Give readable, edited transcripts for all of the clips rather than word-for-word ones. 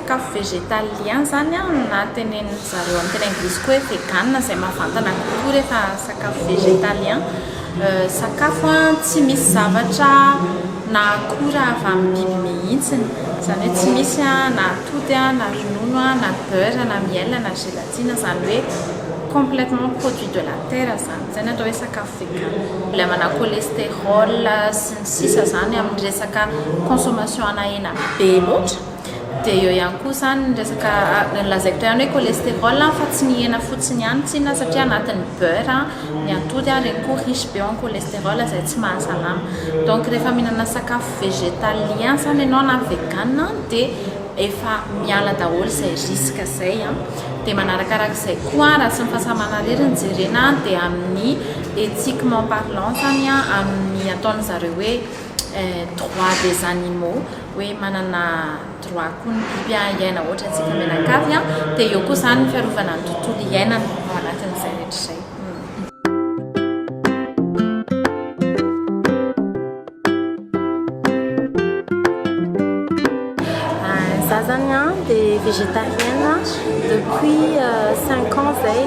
sakafo végétalien zany a na teneniny zareo amin'ny teny anglisy koa hoe vegan izay mahavantana kokoa rehefa sakafo végétalien sakafo a tsy misy zavatra na akora avy amin'ny biby mihitsiny zany hoe tsy misy a na atody a na ronono a na beurre na miel na gélatine zany hoe complètement produit de la terre zany zany atao hoe sakafo vegan lemana cholestérol sy ny sisa zany amin'ny resaka consommation ana hena be loatra dia eo ihany koa zany resaka lazaiko teo ihany hoe cholestérol fa tsy ny hena fotsiny ihany tsinona satria anatin'ny beurre ny atody reny koa riche be en cholestérol izay tsy mahasalama donc rehefa mihinana sakafo végétalien zany ianao na vegan dia efa miala daholo izay risque izay dia manarakarak'izay koa raha sy ny fahasamana rery ny jerena dia amin'ny éthiquement parlant zany amin'ny ataony zareo hoe droit des animaux hoe manana droit koa ny biby iaina ohatra antsika menakavy dia eo koa zany ny fiarovana ny tontolo iainana ao anatin'izay rehetra izay. Za zany dia végétarienne depuis 5 ans zay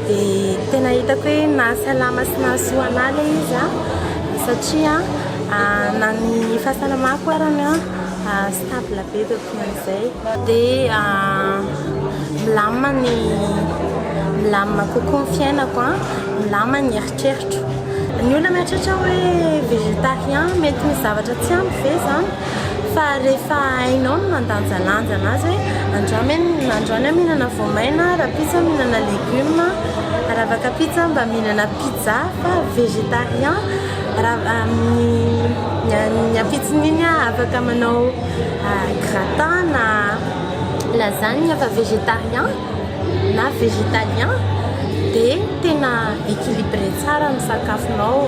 dia tena hitako hoe nahasalama sy nahasoa anahy ilay izy satria na ny fahasalamako arany stable be depuis an'izay dia milamina kokoa ny fiainako milamina ny eritreritro ny olona mieritreritra hoe végétarien mety misy zavatra tsy ampy ve zany fa rehefa hainao no mandanjalanja anazy hoe androany mihinana voamaina raha pizza mihinana légume raha afaka pizza mba mihinana pizza fa végétarien raha ny apitsiny iny afaka manao gratin na lasagne fa végétarien na végétalien dia tena équilibré tsara ny sakafonao